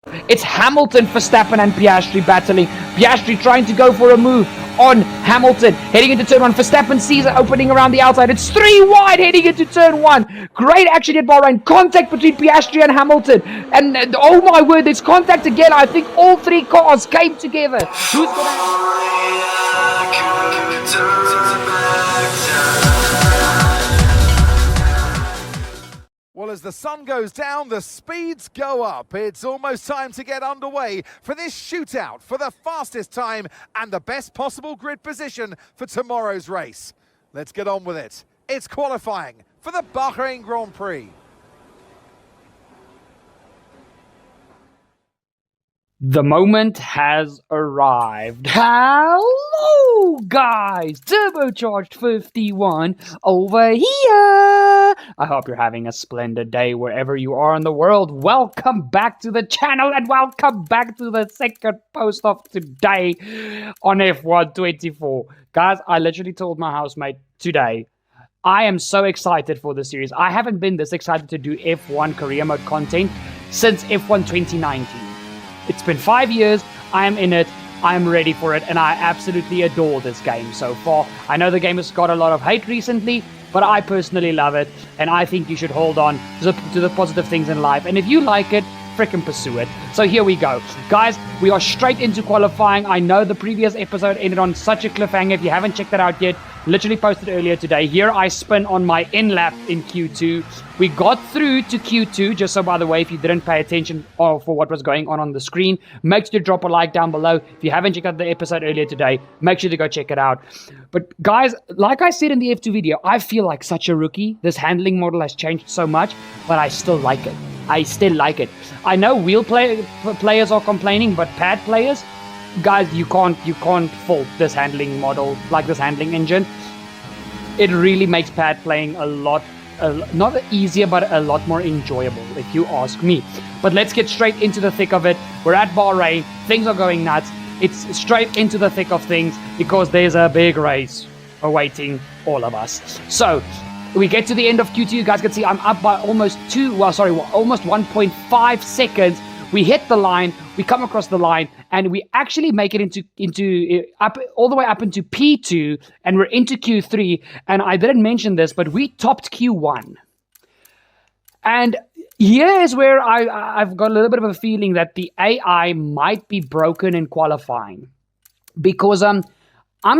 It's Hamilton, Verstappen and Piastri battling. Piastri trying to go for a move on Hamilton. Heading into turn 1. Verstappen sees it opening around the outside. It's 3 wide heading into turn 1. Great action at Bahrain. Contact between Piastri and Hamilton. And oh my word, there's contact again. I think all 3 cars came together. Who's Well, as the sun goes down, the speeds go up. It's almost time to get underway for this shootout for the fastest time and the best possible grid position for tomorrow's race. Let's get on with it. It's qualifying for the Bahrain Grand Prix. The moment has arrived. Hello, guys! Turbocharged 51 over here! I hope you're having a splendid day wherever you are in the world. Welcome back to the channel and welcome back to the second post of today on F124. Guys, I literally told my housemate today, I am so excited for this series. I haven't been this excited to do F1 career mode content since F1 2019. It's been 5 years, I am in it, I am ready for it, and I absolutely adore this game so far. I know the game has got a lot of hate recently, but I personally love it, and I think you should hold on to the positive things in life. And if you like it, frickin' pursue it. So here we go. Guys, we are straight into qualifying. I know the previous episode ended on such a cliffhanger. If you haven't checked that out yet, literally posted earlier today. Here I spin on my in lap in Q2. We got through to Q2, just so by the way, if you didn't pay attention for what was going on the screen, make sure to drop a like down below. If you haven't checked out the episode earlier today, make sure to go check it out. But guys, like I said in the F2 video, I feel like such a rookie. This handling model has changed so much, but I still like it. I still like it. I know wheel players are complaining, but pad players, guys, you can't fault this handling model, like this handling engine. It really makes pad playing a lot, not easier, but a lot more enjoyable, if you ask me. But let's get straight into the thick of it. We're at Bahrain. Things are going nuts. It's straight into the thick of things because there's a big race awaiting all of us. So we get to the end of Q2. You guys can see I'm up by almost 1.5 seconds. We hit the line, we come across the line, and we actually make it into up all the way up into P2, and we're into Q3. And I didn't mention this, but we topped Q1. And here is where I've got a little bit of a feeling that the AI might be broken in qualifying, because I'm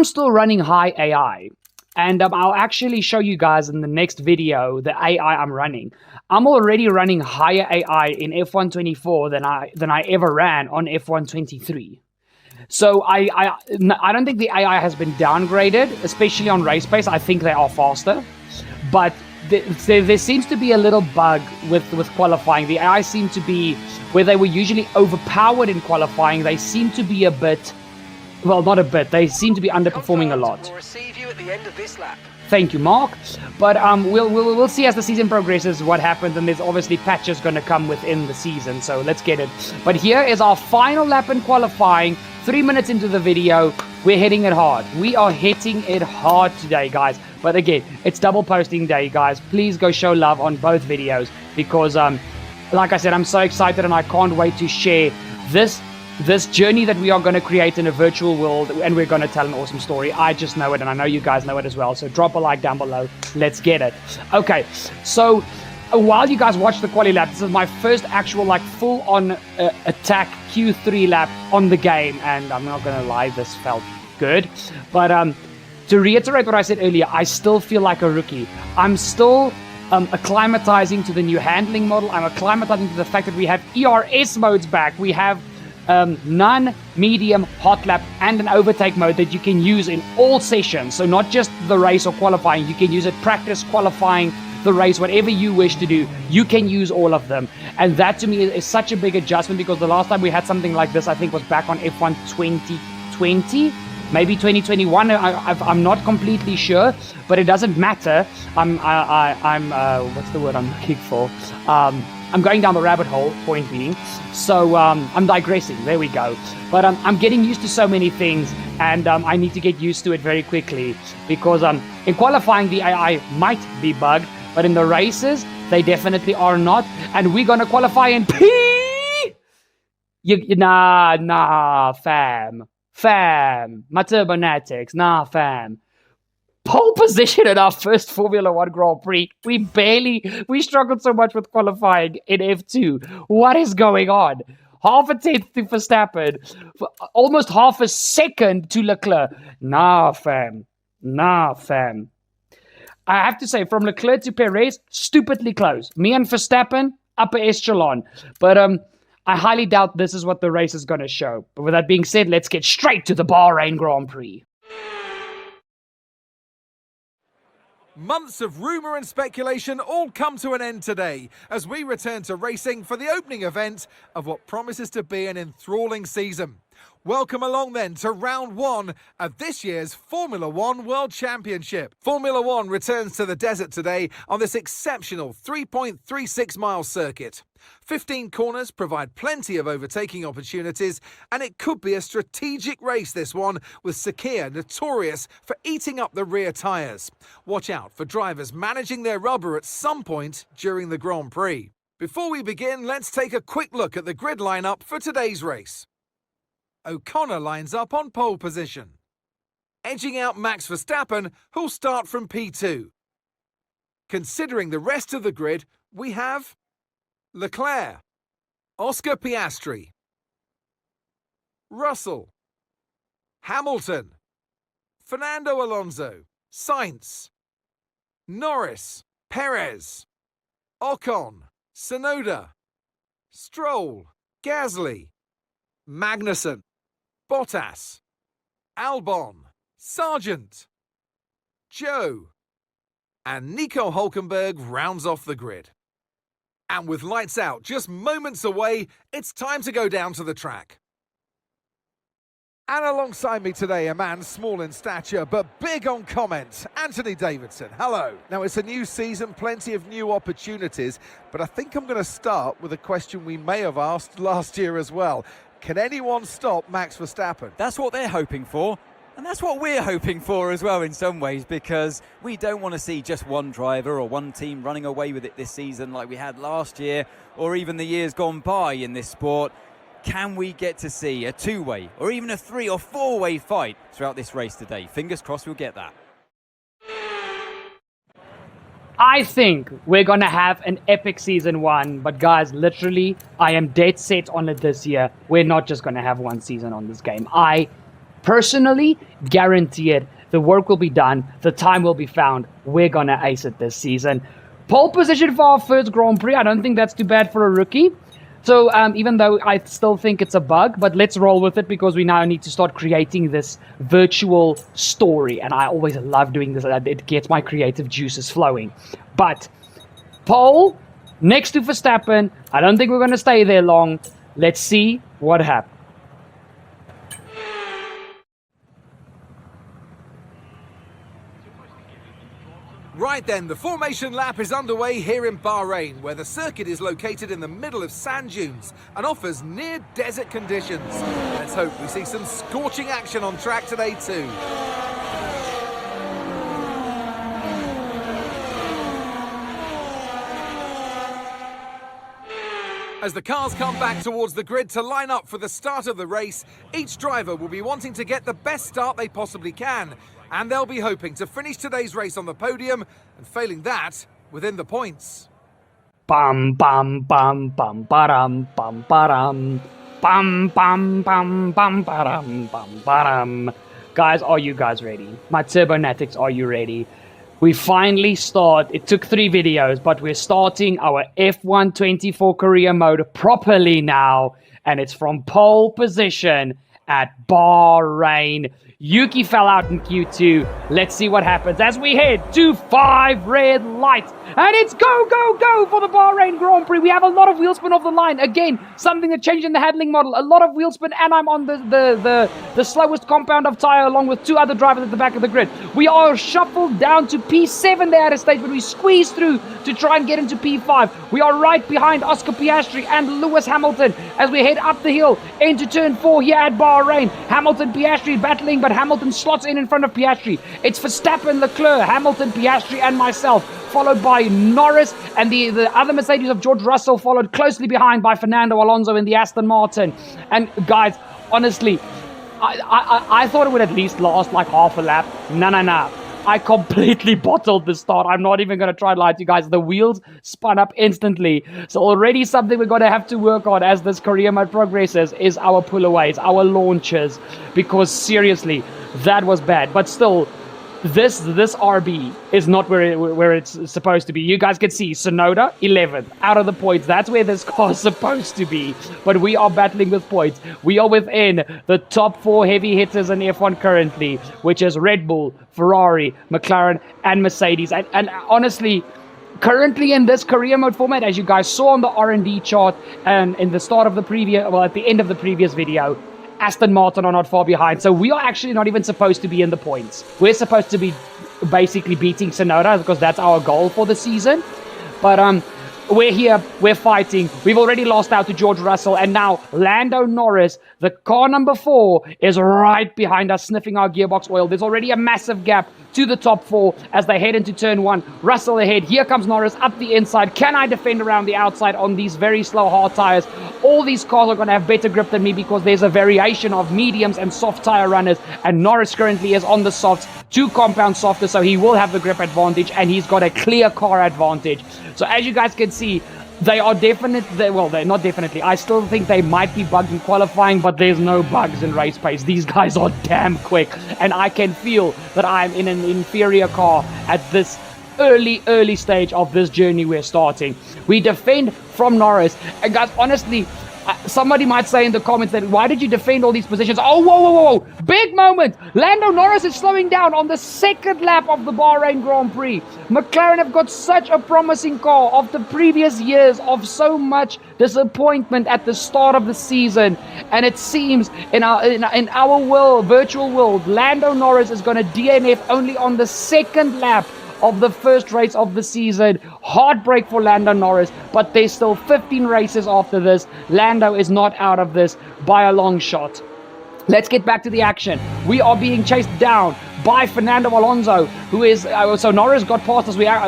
still running high AI. And I'll actually show you guys in the next video the AI I'm running. I'm already running higher AI in F124 than I ever ran on F123. So I don't think the AI has been downgraded, especially on race pace. I think they are faster. But there seems to be a little bug with qualifying. The AI seem to be, where they were usually overpowered in qualifying, they seem to be a bit... Well, not a bit. They seem to be underperforming a lot. We'll receive you at the end of this lap. Thank you, Mark. But we'll see as the season progresses what happens, and there's obviously patches going to come within the season. So let's get it. But here is our final lap in qualifying. 3 minutes into the video, we're hitting it hard. We are hitting it hard today, guys. But again, it's double posting day, guys. Please go show love on both videos because, like I said, I'm so excited and I can't wait to share this journey that we are going to create in a virtual world, and we're going to tell an awesome story. I just know it, and I know you guys know it as well. So drop a like down below. Let's get it. Okay, so while you guys watch the quali lap, this is my first actual like full-on attack Q3 lap on the game, and I'm not going to lie, this felt good. But to reiterate what I said earlier, I still feel like a rookie. I'm still acclimatizing to the new handling model. I'm acclimatizing to the fact that we have ERS modes back. We have none, medium, hot lap, and an overtake mode that you can use in all sessions. So not just the race or qualifying, you can use it practice, qualifying, the race, whatever you wish to do, you can use all of them. And that to me is such a big adjustment, because the last time we had something like this, I think, was back on F1 2020, maybe 2021. I'm not completely sure, but it doesn't matter. I'm what's the word I'm looking for? I'm going down the rabbit hole, point being. So I'm digressing, there we go. But I'm getting used to so many things, and I need to get used to it very quickly, because in qualifying the AI might be bugged, but in the races, they definitely are not. And we're going to qualify in P2. Nah, fam. My Turbonetics, nah, fam. Pole position in our first Formula One Grand Prix. We struggled so much with qualifying in F2. What is going on? Half a tenth to Verstappen, almost half a second to Leclerc. Nah, fam. I have to say, from Leclerc to Perez, stupidly close. Me and Verstappen, upper echelon. But I highly doubt this is what the race is going to show. But with that being said, let's get straight to the Bahrain Grand Prix. Months of rumour and speculation all come to an end today as we return to racing for the opening event of what promises to be an enthralling season. Welcome along then to round one of this year's Formula One World Championship. Formula One returns to the desert today on this exceptional 3.36 mile circuit. 15 corners provide plenty of overtaking opportunities, and it could be a strategic race, this one, with Sakhir notorious for eating up the rear tyres. Watch out for drivers managing their rubber at some point during the Grand Prix. Before we begin, let's take a quick look at the grid lineup for today's race. O'Connor lines up on pole position, edging out Max Verstappen, who'll start from P2. Considering the rest of the grid, we have Leclerc, Oscar Piastri, Russell, Hamilton, Fernando Alonso, Sainz, Norris, Perez, Ocon, Tsunoda, Stroll, Gasly, Magnussen, Bottas, Albon, Sargent, Joe, and Nico Hülkenberg rounds off the grid. And with lights out just moments away, it's time to go down to the track. And alongside me today, a man small in stature but big on comment, Anthony Davidson. Hello. Now, it's a new season, plenty of new opportunities, but I think I'm going to start with a question we may have asked last year as well. Can anyone stop Max Verstappen? That's what they're hoping for. And that's what we're hoping for as well in some ways, because we don't want to see just one driver or one team running away with it this season like we had last year or even the years gone by in this sport. Can we get to see a two-way or even a three- or four-way fight throughout this race today? Fingers crossed we'll get that. I think we're going to have an epic season one, but guys, literally, I am dead set on it this year. We're not just going to have one season on this game. I personally guarantee it. The work will be done. The time will be found. We're going to ace it this season. Pole position for our first Grand Prix. I don't think that's too bad for a rookie. So even though I still think it's a bug, but let's roll with it because we now need to start creating this virtual story. And I always love doing this. It gets my creative juices flowing. But pole next to Verstappen. I don't think we're going to stay there long. Let's see what happens. Right then, the formation lap is underway here in Bahrain, where the circuit is located in the middle of sand dunes and offers near desert conditions. Let's hope we see some scorching action on track today too. As the cars come back towards the grid to line up for the start of the race, each driver will be wanting to get the best start they possibly can. And they'll be hoping to finish today's race on the podium, and failing that, within the points. Bum bum bum bum ba-dum bum ba-dum bum bum bum bum ba-dum bum ba-dum. Guys, are you guys ready? My Turbonetics, are you ready? We finally start. It took 3 videos, but we're starting our F1 24 career mode properly now, and it's from pole position at Bahrain. Yuki fell out in Q2. Let's see what happens as we head to 5 red lights. And it's go, go, go for the Bahrain Grand Prix. We have a lot of wheel spin off the line. Again, something that changed in the handling model. A lot of wheel spin, and I'm on the slowest compound of tire along with 2 other drivers at the back of the grid. We are shuffled down to P7 there at a stage, but we squeeze through to try and get into P5. We are right behind Oscar Piastri and Lewis Hamilton as we head up the hill into turn 4 here at Bahrain. Hamilton, Piastri battling, but Hamilton slots in front of Piastri. It's Verstappen, Leclerc, Hamilton, Piastri, and myself. followed by Norris, and the other Mercedes of George Russell followed closely behind by Fernando Alonso in the Aston Martin. And guys, honestly, I thought it would at least last like half a lap. No. I completely bottled the start. I'm not even going to try and lie to you guys. The wheels spun up instantly. So already something we're going to have to work on as this career mode progresses is our pullaways, our launches. Because seriously, that was bad. But still, this RB is not where it's supposed to be. You guys can see Tsunoda 11th out of the points. That's where this car is supposed to be. But we are battling with points. We are within the top 4 heavy hitters in F1 currently, which is Red Bull, Ferrari, McLaren, and Mercedes. And honestly, currently in this career mode format, as you guys saw on the R&D chart and in the start of the previous, well, at the end of the previous video, Aston Martin are not far behind. So we are actually not even supposed to be in the points. We're supposed to be basically beating Tsunoda because that's our goal for the season. But we're here, we're fighting. We've already lost out to George Russell, and now Lando Norris, the car number 4, is right behind us, sniffing our gearbox oil. There's already a massive gap to the top 4 as they head into turn 1. Russell ahead. Here comes Norris up the inside. Can I defend around the outside on these very slow hard tires? All these cars are going to have better grip than me because there's a variation of mediums and soft tire runners, and Norris currently is on the softs, 2 compound softer, so he will have the grip advantage, and he's got a clear car advantage. So as you guys can see, they are definitely, well, they're not definitely. I still think they might be bugged in qualifying, but there's no bugs in race pace. These guys are damn quick, and I can feel that I'm in an inferior car at this early stage of this journey we're starting. We defend from Norris, and guys, honestly, somebody might say in the comments that why did you defend all these positions? Oh, whoa, big moment. Lando Norris is slowing down on the 2nd lap of the Bahrain Grand Prix. McLaren have got such a promising car after previous years of so much disappointment at the start of the season, and it seems in our world, virtual world, Lando Norris is going to DNF only on the 2nd lap of the first race of the season. Heartbreak for Lando Norris, but there's still 15 races after this. Lando is not out of this by a long shot. Let's get back to the action. We are being chased down by Fernando Alonso, who is, so Norris got past us, Norris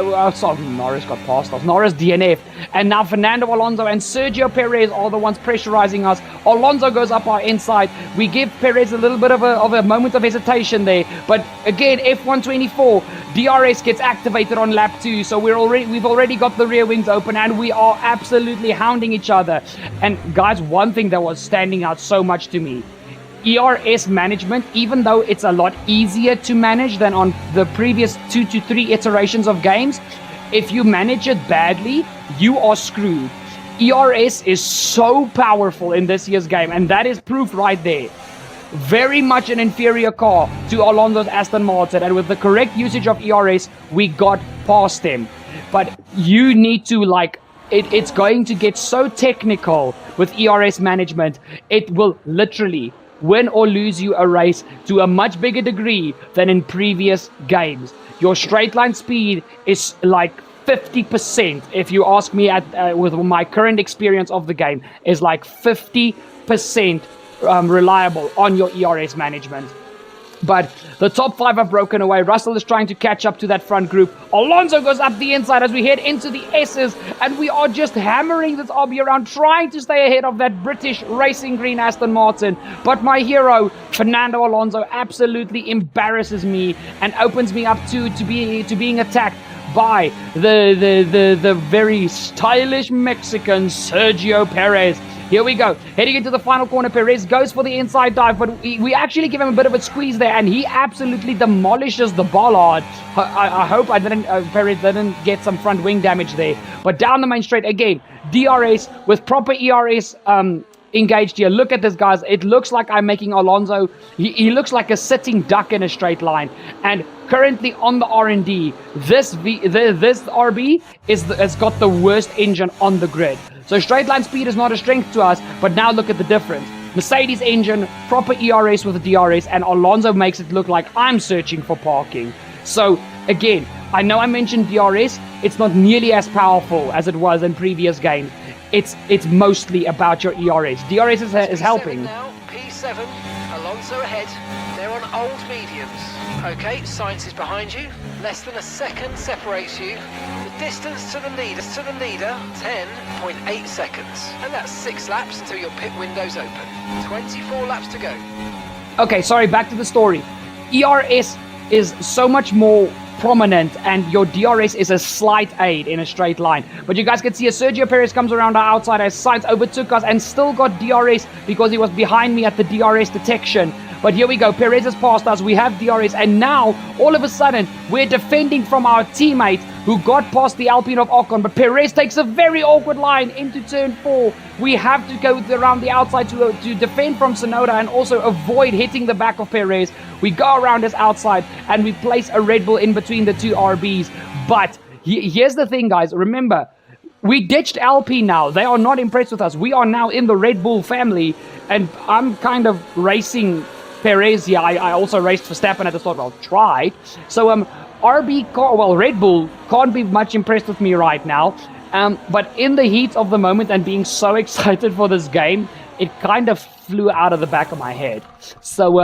DNF'd, and now Fernando Alonso and Sergio Perez are the ones pressurizing us. Alonso goes up our inside. We give Perez a little bit of a moment of hesitation there, but again, F124, DRS gets activated on lap 2, so we've already got the rear wings open, and we are absolutely hounding each other. And guys, one thing that was standing out so much to me, ERS management, even though it's a lot easier to manage than on the previous 2 to 3 iterations of games, if you manage it badly, you are screwed. ERS is so powerful in this year's game, and that is proof right there. Very much an inferior car to Alonso's Aston Martin, and with the correct usage of ERS, we got past him. But you need to, it's going to get so technical with ERS management, it will literally win or lose you a race to a much bigger degree than in previous games. Your straight line speed is like 50%, if you ask me, with my current experience of the game, is like 50% reliable on your ERS management. But the top 5 have broken away. Russell is trying to catch up to that front group. Alonso goes up the inside as we head into the S's, and we are just hammering this RB around, trying to stay ahead of that British racing green Aston Martin. But my hero, Fernando Alonso, absolutely embarrasses me and opens me up to being attacked by the very stylish Mexican Sergio Perez. Here we go. Heading into the final corner, Perez goes for the inside dive, but we actually give him a bit of a squeeze there, and he absolutely demolishes the bollard. I hope Perez didn't get some front wing damage there. But down the main straight again, DRS with proper ERS engaged here. Look at this, guys. It looks like I'm making Alonso. He looks like a sitting duck in a straight line. And currently on the R&D, this RB has got the worst engine on the grid. So straight line speed is not a strength to us, but now look at the difference. Mercedes engine, proper ERS with the DRS, and Alonso makes it look like I'm searching for parking. So again, I know I mentioned DRS, it's not nearly as powerful as it was in previous games. It's mostly about your ERS. DRS is helping. Now, P7. 7, Alonso ahead. They're on old mediums. Okay, Sainz is behind you. Less than a second separates you. The distance to the leader, 10.8 seconds. And that's 6 laps until your pit window's open. 24 laps to go. Okay, sorry, back to the story. ERS is so much more prominent, and your DRS is a slight aid in a straight line. But you guys can see as Sergio Perez comes around our outside, as Sainz overtook us and still got DRS because he was behind me at the DRS detection. But here we go, Perez has passed us, we have DRS, and now, all of a sudden, we're defending from our teammate who got past the Alpine of Ocon, but Perez takes a very awkward line into turn 4. We have to go around the outside to defend from Tsunoda and also avoid hitting the back of Perez. We go around his outside, and we place a Red Bull in between the two RBs. But here's the thing, guys, remember, we ditched Alpine now. They are not impressed with us. We are now in the Red Bull family, and I'm kind of racing Perez here. I also raced Verstappen at the start. Well, tried. So Red Bull can't be much impressed with me right now. But in the heat of the moment and being so excited for this game, it kind of flew out of the back of my head. So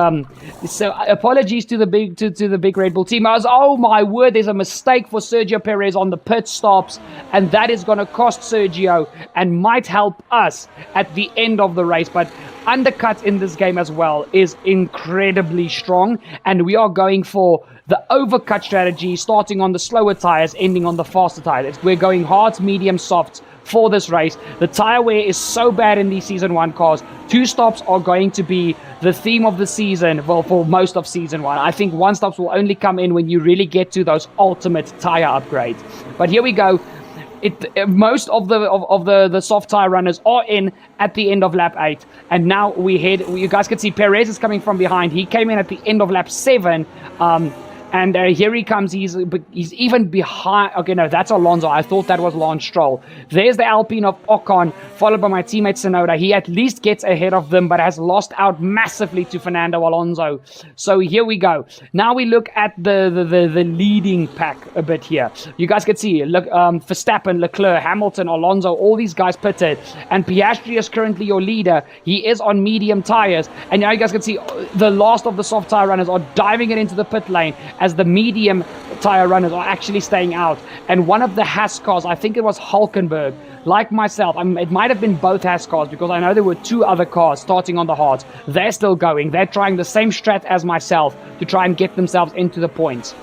apologies to the big Red Bull team. I was, oh my word, there's a mistake for Sergio Perez on the pit stops, and that is going to cost Sergio and might help us at the end of the race. But undercut in this game as well is incredibly strong, and we are going for the overcut strategy, starting on the slower tires, ending on the faster tires. We're going hards, medium, softs for this race. The tire wear is so bad in these Season 1 cars. 2 stops are going to be the theme of the season, well, for most of Season 1. I think 1 stops will only come in when you really get to those ultimate tire upgrades. But here we go. Most of the soft tire runners are in at the end of lap 8, and now we head. You guys can see Perez is coming from behind. He came in at the end of lap 7. And here he comes. He's even behind. Okay, no, that's Alonso. I thought that was Lance Stroll. There's the Alpine of Ocon, followed by my teammate Tsunoda. He at least gets ahead of them, but has lost out massively to Fernando Alonso. So here we go. Now we look at the leading pack a bit here. You guys can see, look, Verstappen, Leclerc, Hamilton, Alonso, all these guys pitted. And Piastri is currently your leader. He is on medium tires. And now you guys can see the last of the soft tire runners are diving it into the pit lane, as the medium tire runners are actually staying out. And one of the Haas cars, I think it was Hulkenberg, like myself, it might have been both Haas cars, because I know there were 2 other cars starting on the hards. They're still going. They're trying the same strat as myself to try and get themselves into the points.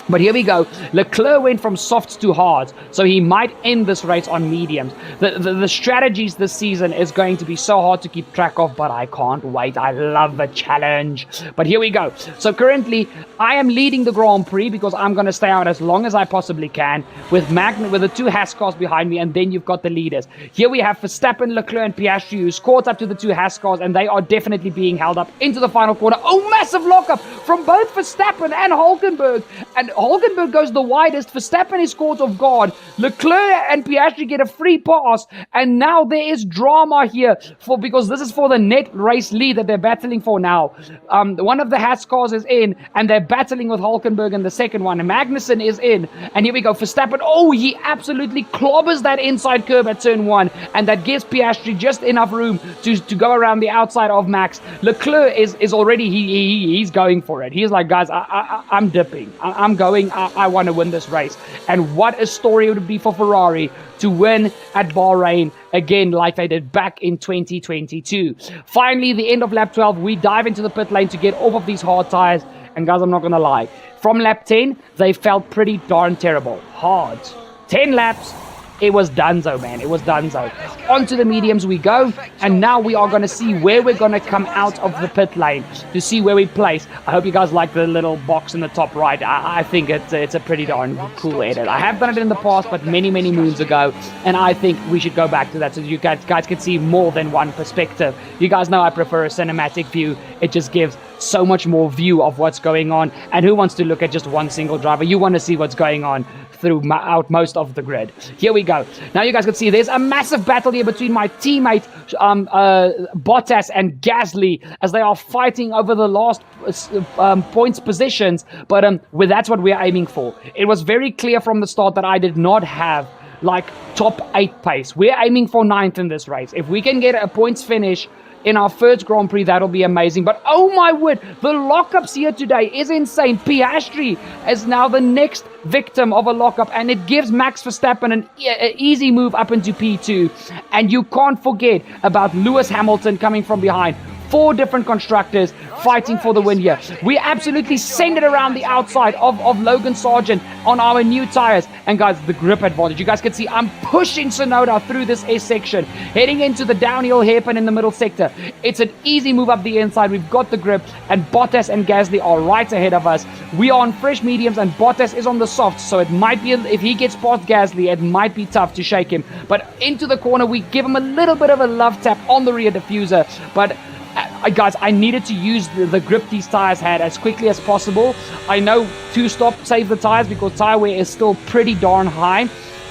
But here we go. Leclerc went from softs to hards, so he might end this race on mediums. The strategies this season is going to be so hard to keep track of, but I can't wait. I love the challenge. But here we go. So currently, I am leading the Grand Prix because I'm going to stay out as long as I possibly can with the 2 Haas cars behind me, and then you've got the leaders. Here we have Verstappen, Leclerc, and Piastri, who's caught up to the 2 Haas cars, and they are definitely being held up into the final corner. Oh, massive lockup from both Verstappen and Hulkenberg. And Hulkenberg goes the widest. Verstappen is caught off guard. Leclerc and Piastri get a free pass, and now there is drama here because this is for the net race lead that they're battling for now. One of the Haas cars is in, and they're battling with Hulkenberg in the second one. And Magnussen is in, and here we go. Verstappen, oh, he absolutely clobbers that inside curb at turn 1, and that gives Piastri just enough room to go around the outside of Max. Leclerc is already, he's going for it. He's like, guys, I'm dipping. I'm going. I want to win this race. And what a story it would be for Ferrari to win at Bahrain again like they did back in 2022. Finally, the end of lap 12, we dive into the pit lane to get off of these hard tires. And guys, I'm not going to lie. From lap 10, they felt pretty darn terrible. Hard. 10 laps. It was donezo, man. It was donezo. Onto the mediums we go, and now we are going to see where we're going to come out of the pit lane to see where we place. I hope you guys like the little box in the top right. I think it's a pretty darn cool edit. I have done it in the past, but many moons ago, and I think we should go back to that so you guys can see more than one perspective. You guys know I prefer a cinematic view. It just gives so much more view of what's going on, and who wants to look at just one single driver? You want to see what's going on throughout most of the grid. Here we go. Now you guys can see there's a massive battle here between my teammate Bottas and Gasly as they are fighting over the last points positions, but that's what we're aiming for. It was very clear from the start that I did not have like top 8 pace. We're aiming for 9th in this race. If we can get a points finish in our first Grand Prix, that'll be amazing. But oh my word, the lockups here today is insane. Piastri is now the next victim of a lockup, and it gives Max Verstappen an easy move up into P2. And you can't forget about Lewis Hamilton coming from behind. 4 different constructors fighting for the win here. We absolutely send it around the outside of Logan Sargent on our new tires. And guys, the grip advantage. You guys can see I'm pushing Tsunoda through this S section, heading into the downhill hairpin in the middle sector. It's an easy move up the inside. We've got the grip, and Bottas and Gasly are right ahead of us. We are on fresh mediums, and Bottas is on the soft, so it might be, if he gets past Gasly, it might be tough to shake him. But into the corner, we give him a little bit of a love tap on the rear diffuser, but guys, I needed to use the grip these tires had as quickly as possible. I know 2-stop saved the tires because tire wear is still pretty darn high,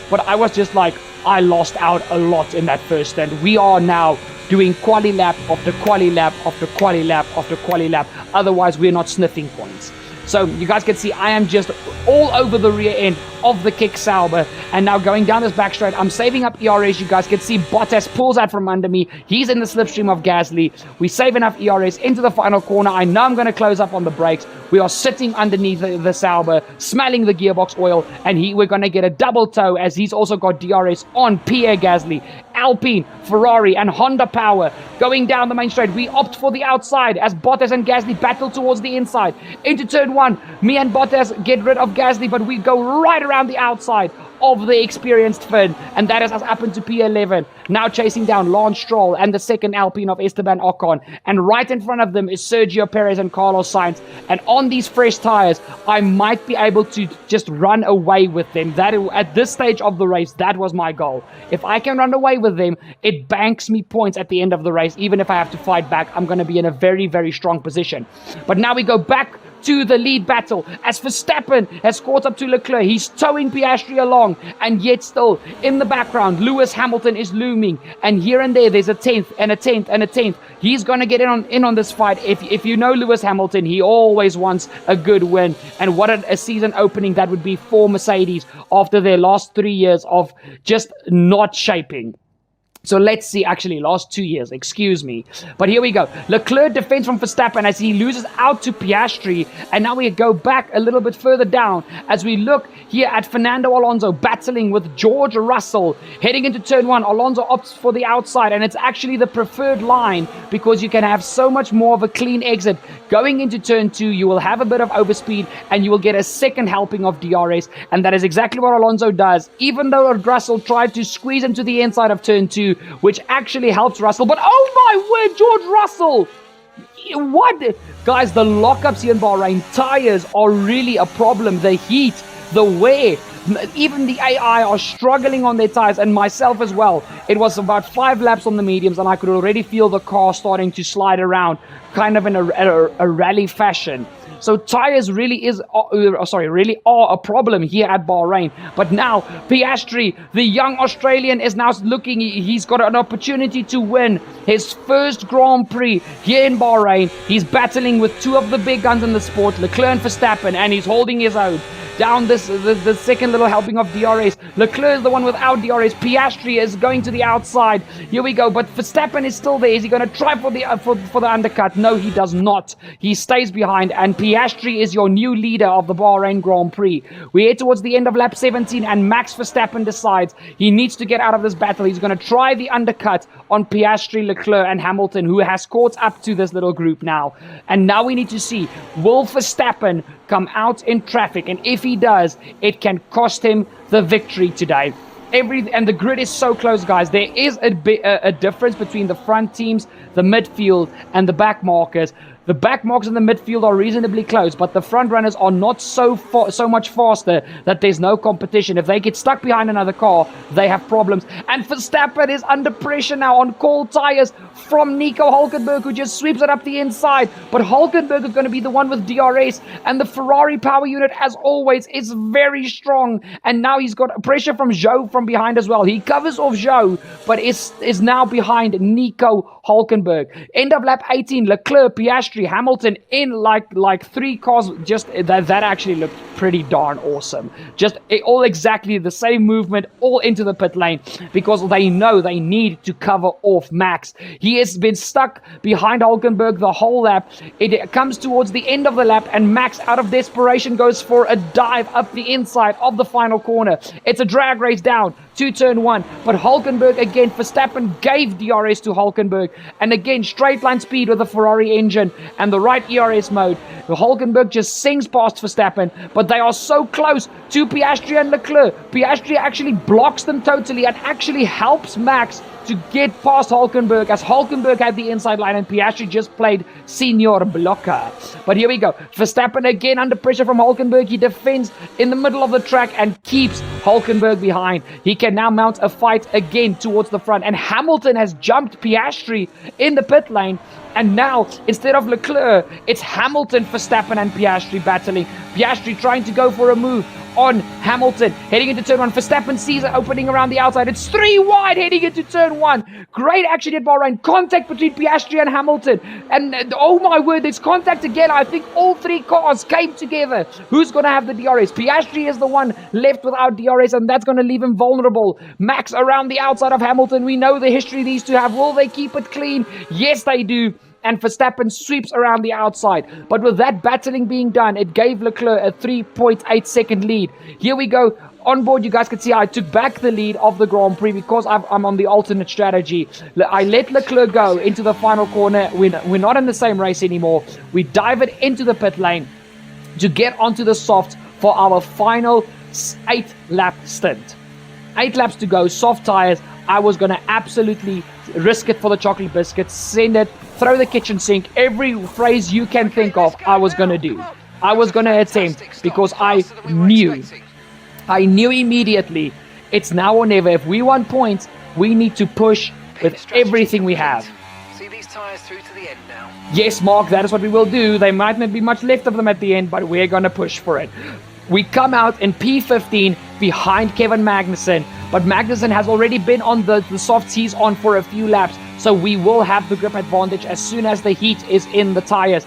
but I was just like, I lost out a lot in that first stint. We are now doing quali lap after quali lap after quali lap after quali lap. Otherwise, we're not sniffing points. So you guys can see I am just all over the rear end of the kick Sauber, and now going down this back straight, I'm saving up ERS. You guys can see Bottas pulls out from under me. He's in the slipstream of Gasly. We save enough ERS into the final corner. I know I'm going to close up on the brakes. We are sitting underneath the Sauber, smelling the gearbox oil, and we're going to get a double toe as he's also got DRS on Pierre Gasly. Alpine, Ferrari, and Honda power going down the main straight. We opt for the outside as Bottas and Gasly battle towards the inside. Into turn 1, me and Bottas get rid of Gasly, but we go right around the outside of the experienced Finn, and that is us up into P11, now chasing down Lance Stroll and the second Alpine of Esteban Ocon, and right in front of them is Sergio Perez and Carlos Sainz, and on these fresh tires, I might be able to just run away with them. That at this stage of the race, that was my goal. If I can run away with them, it banks me points at the end of the race. Even if I have to fight back, I'm going to be in a very, very strong position. But now we go back to the lead battle as Verstappen has caught up to Leclerc. He's towing Piastri along, and yet still in the background Lewis Hamilton is looming, and here and there's a 10th and a 10th and a 10th. He's going to get in on this fight. If you know Lewis Hamilton, he always wants a good win, and what a season opening that would be for Mercedes after their last 3 years of just not shaping. So let's see, actually, last 2 years, excuse me. But here we go. Leclerc defends from Verstappen as he loses out to Piastri. And now we go back a little bit further down as we look here at Fernando Alonso battling with George Russell. Heading into turn 1, Alonso opts for the outside, and it's actually the preferred line because you can have so much more of a clean exit. Going into turn 2, you will have a bit of overspeed, and you will get a second helping of DRS. And that is exactly what Alonso does. Even though Russell tried to squeeze him to the inside of turn 2, which actually helps Russell. But oh my word, George Russell! What? Guys, the lockups here in Bahrain, tires are really a problem. The heat, the wear, even the AI are struggling on their tires, and myself as well. It was about 5 laps on the mediums, and I could already feel the car starting to slide around, kind of in a rally fashion. So tires really are a problem here at Bahrain. But now Piastri, the young Australian, is now looking. He's got an opportunity to win his first Grand Prix here in Bahrain. He's battling with 2 of the big guns in the sport, Leclerc and Verstappen, and he's holding his own. Down the second little helping of DRS. Leclerc is the one without DRS. Piastri is going to the outside. Here we go. But Verstappen is still there. Is he going to try for the undercut? No, he does not. He stays behind. And Piastri is your new leader of the Bahrain Grand Prix. We head towards the end of lap 17, and Max Verstappen decides he needs to get out of this battle. He's going to try the undercut on Piastri, Leclerc, and Hamilton, who has caught up to this little group now. And now we need to see, will Verstappen come out in traffic? And if he does, it can cost him the victory today. And the grid is so close, guys. There is a difference between the front teams, the midfield, and the back markers. The back markers and the midfield are reasonably close, but the front runners are not so much faster that there's no competition. If they get stuck behind another car, they have problems. And Verstappen is under pressure now on cold tires from Nico Hülkenberg, who just sweeps it up the inside. But Hülkenberg is going to be the one with DRS, and the Ferrari power unit, as always, is very strong. And now he's got pressure from Zhou from behind as well. He covers off Zhou, but is now behind Nico Hülkenberg. End of lap 18, Leclerc, Piastri, Piastri, Hamilton in like 3 cars. Just that actually looked pretty darn awesome. Just all exactly the same movement, all into the pit lane, because they know they need to cover off Max. He has been stuck behind Hulkenberg the whole lap. It comes towards the end of the lap, and Max, out of desperation, goes for a dive up the inside of the final corner. It's a drag race down to turn 1, but Hulkenberg again, Verstappen gave DRS to Hulkenberg, and again straight line speed with the Ferrari engine and the right ERS mode. Hulkenberg just sings past Verstappen, but they are so close to Piastri and Leclerc. Piastri actually blocks them totally and actually helps Max to get past Hulkenberg, as Hulkenberg had the inside line and Piastri just played Senior Blocker. But here we go. Verstappen again under pressure from Hulkenberg. He defends in the middle of the track and keeps Hulkenberg behind. He can now mount a fight again towards the front, and Hamilton has jumped Piastri in the pit lane. And now, instead of Leclerc, it's Hamilton, Verstappen and Piastri battling. Piastri trying to go for a move on Hamilton, heading into turn 1. Verstappen sees it opening around the outside. It's 3 wide heading into turn 1. Great action at Bahrain. Contact between Piastri and Hamilton. And oh my word, there's contact again. I think all 3 cars came together. Who's going to have the DRS? Piastri is the one left without DRS, and that's going to leave him vulnerable. Max around the outside of Hamilton. We know the history these two have. Will they keep it clean? Yes, they do. And Verstappen sweeps around the outside. But with that battling being done, it gave Leclerc a 3.8 second lead. Here we go. On board, you guys can see I took back the lead of the Grand Prix because I'm on the alternate strategy. I let Leclerc go into the final corner. We're not in the same race anymore. We dive it into the pit lane to get onto the soft for our final 8-lap stint. 8 laps to go, soft tires. I was going to absolutely risk it for the chocolate biscuits, send it, throw the kitchen sink, every phrase you can think of, I was going to do. I was going to attempt, because I knew immediately, it's now or never. If we want points, we need to push with everything we have. See these tyres through to the end now. Yes, Mark, that is what we will do. There might not be much left of them at the end, but we're going to push for it. We come out in P15 behind Kevin Magnussen, but Magnussen has already been on the softs he's on for a few laps, so we will have the grip advantage as soon as the heat is in the tires.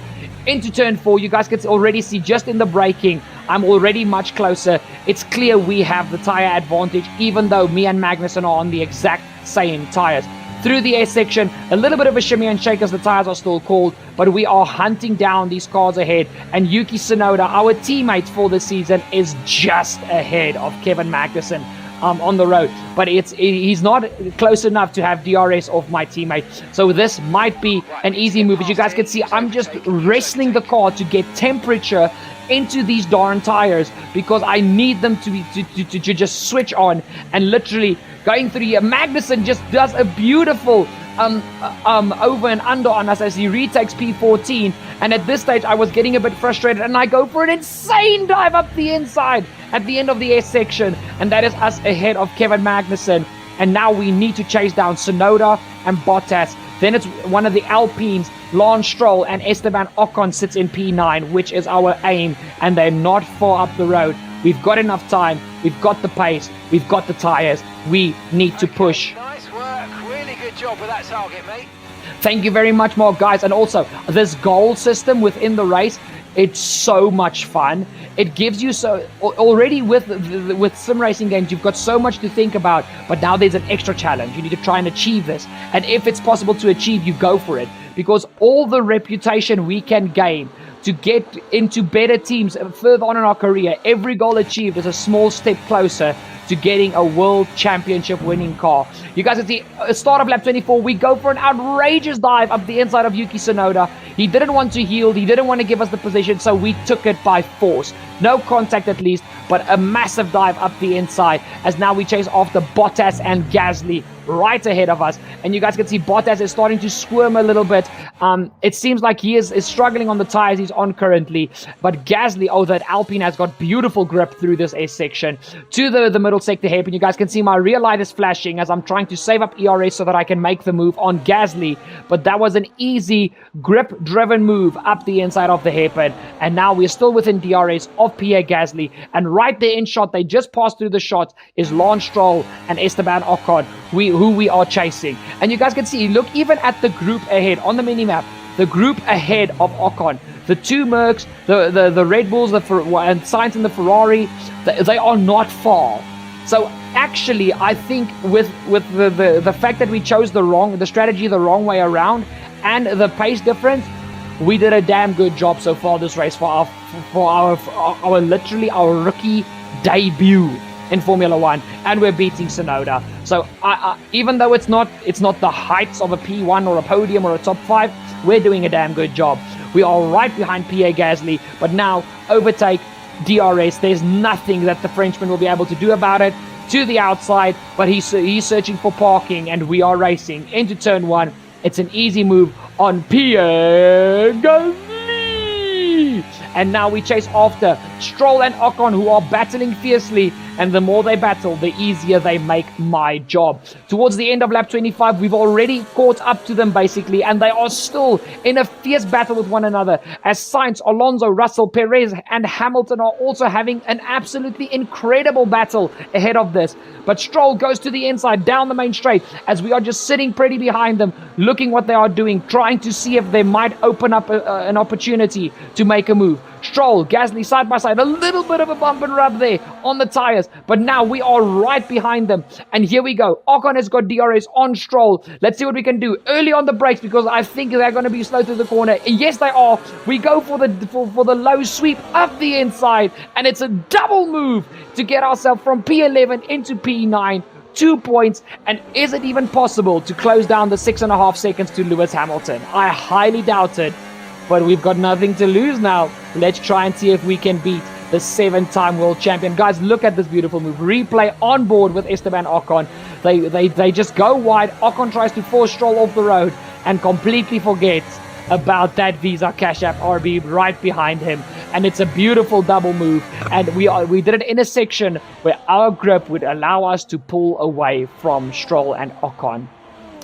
Into turn 4, you guys can already see just in the braking, I'm already much closer. It's clear we have the tire advantage, even though me and Magnussen are on the exact same tires. Through the S section, a little bit of a shimmy and shake as the tires are still cold, but we are hunting down these cars ahead. And Yuki Tsunoda, our teammate for the season, is just ahead of Kevin Magnussen on the road. But he's not close enough to have DRS off my teammate. So this might be an easy move. As you guys can see, I'm just wrestling the car to get temperature into these darn tires, because I need them to just switch on. And literally going through here, Magnussen just does a beautiful over and under on us as he retakes P14. And at this stage I was getting a bit frustrated, and I go for an insane dive up the inside at the end of the S section, and that is us ahead of Kevin Magnussen. And now we need to chase down Tsunoda and Bottas. Then it's one of the Alpines, Lance Stroll, and Esteban Ocon sits in P9, which is our aim, and they're not far up the road. We've got enough time, we've got the pace, we've got the tires, we need to push. Nice work, really good job with that target, mate. Thank you very much, more guys. And also, this goal system within the race, it's so much fun. It gives you already with sim racing games, you've got so much to think about, but now there's an extra challenge. You need to try and achieve this. And if it's possible to achieve, you go for it, because all the reputation we can gain to get into better teams further on in our career, every goal achieved is a small step closer to getting a world championship winning car. You guys at the start of lap 24, we go for an outrageous dive up the inside of Yuki Tsunoda. He didn't want to yield, he didn't want to give us the position, so we took it by force. No contact at least, but a massive dive up the inside, as now we chase after Bottas and Gasly right ahead of us. And you guys can see Bottas is starting to squirm a little bit. It seems like he is struggling on the tires he's on currently, but Gasly, oh, that Alpine has got beautiful grip through this S section to the middle sector hairpin. You guys can see my rear light is flashing as I'm trying to save up ERS so that I can make the move on Gasly, but that was an easy grip driven move up the inside of the hairpin. And now we're still within DRS of Pierre Gasly, and right there in shot, they just passed through the shot, is Lance Stroll and Esteban Ocon, who we are chasing. And you guys can see, look even at the group ahead on the minimap, the group ahead of Ocon. The two Mercs, the Red Bulls, and Sainz and the Ferrari, they are not far. So actually, I think with the fact that we chose the strategy the wrong way around and the pace difference, we did a damn good job so far this race for our literally our rookie debut in Formula One, and we're beating Tsunoda. So even though it's not the heights of a P1 or a podium or a top 5, we're doing a damn good job. We are right behind Pierre Gasly, but now overtake DRS. There's nothing that the Frenchman will be able to do about it. To the outside, but he's searching for parking, and we are racing into turn 1. It's an easy move on Pierre Gasly. And now we chase after Stroll and Ocon, who are battling fiercely. And the more they battle, the easier they make my job. Towards the end of lap 25, we've already caught up to them, basically. And they are still in a fierce battle with one another. As Sainz, Alonso, Russell, Perez, and Hamilton are also having an absolutely incredible battle ahead of this. But Stroll goes to the inside, down the main straight, as we are just sitting pretty behind them, looking what they are doing, trying to see if they might open up an opportunity to make a move. Stroll, Gasly side by side, a little bit of a bump and rub there on the tires, but now we are right behind them. And here we go. Ocon has got DRS on Stroll. Let's see what we can do early on the brakes, because I think they're going to be slow through the corner. Yes, they are. We go for the low sweep up the inside, and it's a double move to get ourselves from P11 into P9. 2 points, and is it even possible to close down the 6.5 seconds to Lewis Hamilton? I highly doubt it. But we've got nothing to lose now. Let's try and see if we can beat the 7-time world champion. Guys, look at this beautiful move. Replay on board with Esteban Ocon. They just go wide. Ocon tries to force Stroll off the road and completely forgets about that Visa Cash App RB right behind him. And it's a beautiful double move. And we did it in a section where our grip would allow us to pull away from Stroll and Ocon.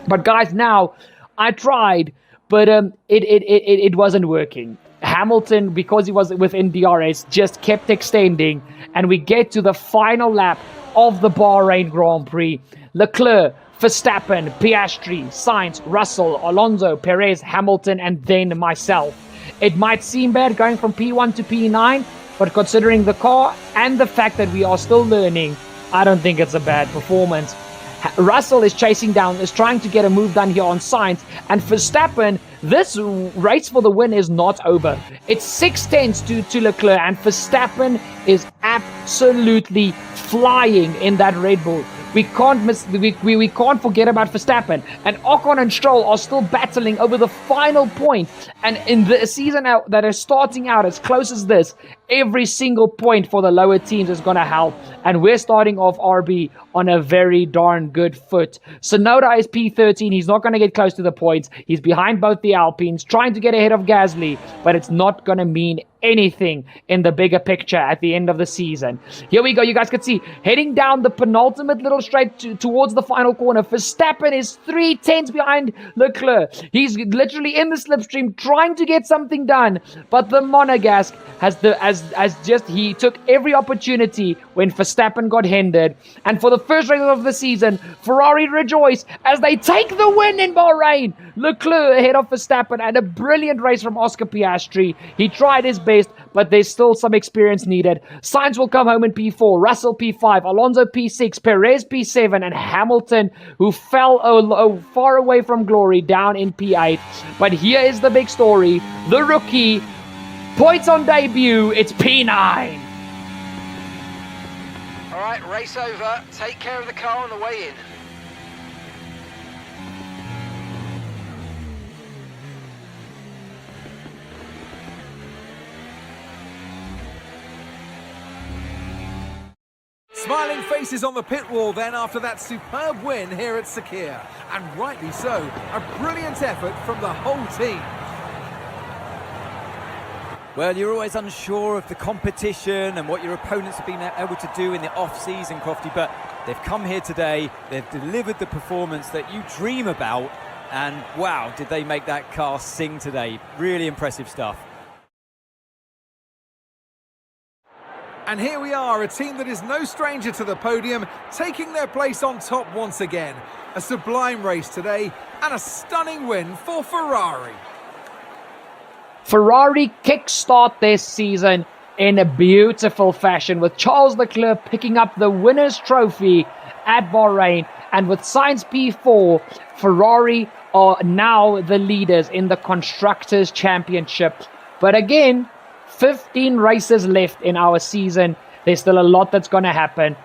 But guys, now I tried, but it wasn't working. Hamilton, because he was within DRS, just kept extending, and we get to the final lap of the Bahrain Grand Prix. Leclerc, Verstappen, Piastri, Sainz, Russell, Alonso, Perez, Hamilton, and then myself. It might seem bad going from P1 to P9, but considering the car and the fact that we are still learning, I don't think it's a bad performance. Russell is chasing down, is trying to get a move done here on Sainz, and Verstappen, this race for the win is not over. It's 6/10 to Leclerc, and Verstappen is absolutely flying in that Red Bull. We can't forget about Verstappen. And Ocon and Stroll are still battling over the final point. And in the season that is starting out as close as this, every single point for the lower teams is going to help. And we're starting off RB on a very darn good foot. Tsunoda is P13. He's not going to get close to the points. He's behind both the Alpines, trying to get ahead of Gasly, but it's not going to mean anything in the bigger picture at the end of the season. Here we go. You guys can see heading down the penultimate little straight towards the final corner. Verstappen is 3/10 behind Leclerc. He's literally in the slipstream trying to get something done, but the Monegasque he took every opportunity when Verstappen got hindered. And for the first race of the season, Ferrari rejoice as they take the win in Bahrain. Leclerc ahead of Verstappen, and a brilliant race from Oscar Piastri. He tried his best, but there's still some experience needed. Sainz will come home in P4, Russell P5, Alonso P6, Perez P7, and Hamilton, who fell far away from glory, down in P8. But here is the big story. The rookie, points on debut, it's P9. All right, race over. Take care of the car on the way in. Smiling faces on the pit wall then after that superb win here at Sakir. And rightly so, a brilliant effort from the whole team. Well, you're always unsure of the competition and what your opponents have been able to do in the off-season, Crofty, but they've come here today, they've delivered the performance that you dream about, and wow, did they make that car sing today. Really impressive stuff. And here we are, a team that is no stranger to the podium, taking their place on top once again. A sublime race today, and a stunning win for Ferrari. Ferrari kickstart this season in a beautiful fashion, with Charles Leclerc picking up the winner's trophy at Bahrain, and with Sainz P4, Ferrari are now the leaders in the Constructors' Championship. But again, 15 races left in our season. There's still a lot that's going to happen.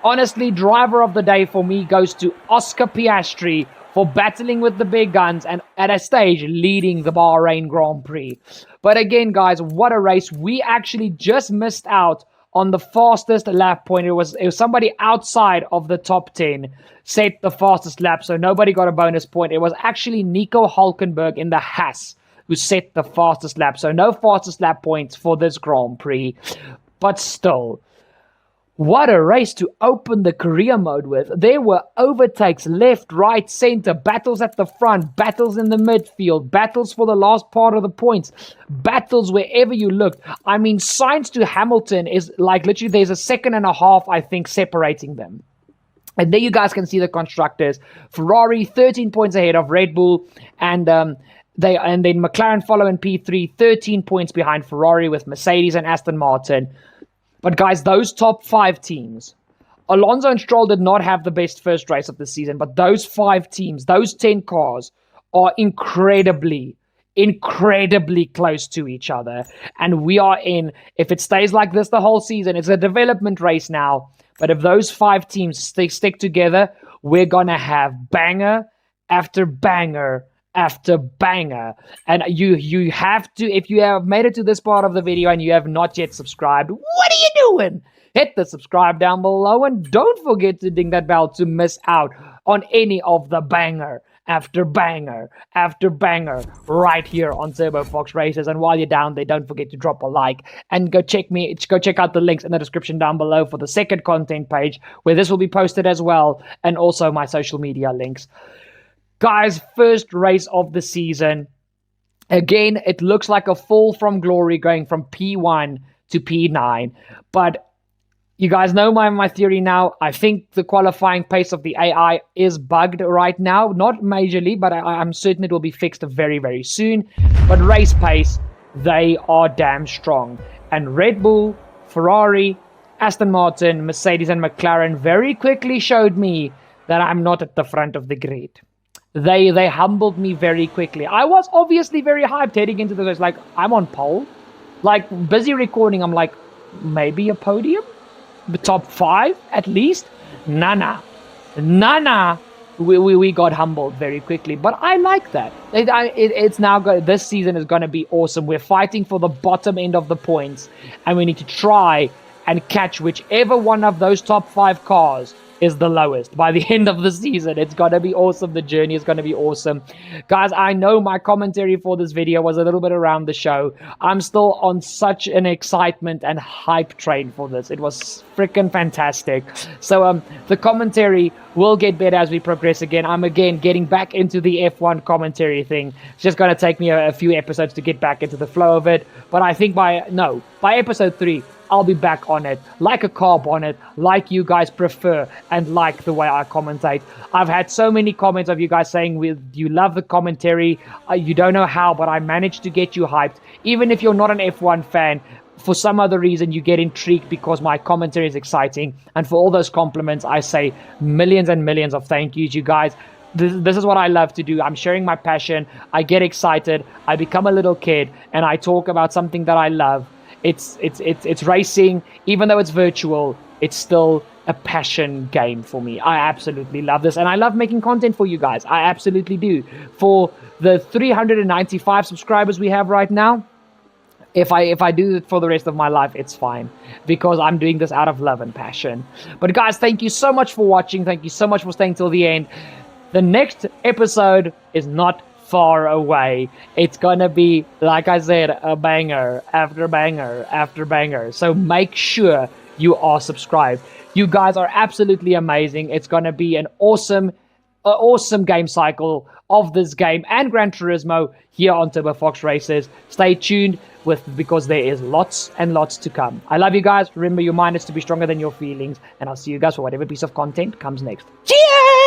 Honestly, driver of the day for me goes to Oscar Piastri for battling with the big guns and at a stage leading the Bahrain Grand Prix. But again, guys, what a race. We actually just missed out on the fastest lap point. It was somebody outside of the top 10 set the fastest lap, so nobody got a bonus point. It was actually Nico Hulkenberg in the Haas who set the fastest lap, so no fastest lap points for this Grand Prix. But still, what a race to open the career mode with. There were overtakes left, right, center, battles at the front, battles in the midfield, battles for the last part of the points, battles wherever you looked. I mean, Sainz to Hamilton is like literally there's a second and a half, I think, separating them. And there you guys can see the constructors. Ferrari 13 points ahead of Red Bull, and then McLaren follow in P3, 13 points behind Ferrari with Mercedes and Aston Martin. But guys, those top 5 teams, Alonso and Stroll did not have the best first race of the season, but those 5 teams, those 10 cars are incredibly close to each other. And we are in, if it stays like this the whole season, it's a development race now. But if those 5 teams stick together, we're going to have banger after banger after banger. And you have to, if you have made it to this part of the video and you have not yet subscribed, what are you doing? Hit the subscribe down below, and don't forget to ding that bell to miss out on any of the banger after banger after banger right here on Turbo Fox Racers. And while you're down there, don't forget to drop a like and go check out the links in the description down below for the second content page where this will be posted as well, and also my social media links. Guys, first race of the season. Again, it looks like a fall from glory going from P1 to P9. But you guys know my theory now. I think the qualifying pace of the AI is bugged right now. Not majorly, but I'm certain it will be fixed very, very soon. But race pace, they are damn strong. And Red Bull, Ferrari, Aston Martin, Mercedes and McLaren very quickly showed me that I'm not at the front of the grid. They humbled me very quickly. I was obviously very hyped heading into the race. Like, I'm on pole. Like, busy recording, I'm like, maybe a podium? The top 5 at least? Nah. We got humbled very quickly. But I like that. It's now this season is going to be awesome. We're fighting for the bottom end of the points. And we need to try and catch whichever one of those top 5 cars is the lowest by the end of the season. It's going to be awesome. The journey is going to be awesome. Guys, I know my commentary for this video was a little bit around the show. I'm still on such an excitement and hype train for this. It was freaking fantastic. So the commentary will get better as we progress again. I'm again getting back into the F1 commentary thing. It's just going to take me a few episodes to get back into the flow of it. But I think by episode 3, I'll be back on it, like a carb on it, like you guys prefer, and like the way I commentate. I've had so many comments of you guys saying you love the commentary, you don't know how, but I managed to get you hyped. Even if you're not an F1 fan, for some other reason you get intrigued because my commentary is exciting. And for all those compliments, I say millions and millions of thank yous, you guys. This is what I love to do. I'm sharing my passion. I get excited. I become a little kid, and I talk about something that I love. It's racing. Even though it's virtual, it's still a passion game for me. I absolutely love this, and I love making content for you guys. I absolutely do. For the 395 subscribers we have right now, if I do it for the rest of my life, it's fine, because I'm doing this out of love and passion. But guys, thank you so much for watching. Thank you so much for staying till the end. The next episode is not far away. It's gonna be, like I said, a banger after banger after banger. So make sure you are subscribed. You guys are absolutely amazing. It's gonna be an awesome game cycle of this game and Gran Turismo here on Turbo Fox Racers. Stay tuned because there is lots and lots to come. I love you guys. Remember, your mind is to be stronger than your feelings, and I'll see you guys for whatever piece of content comes next. Cheers!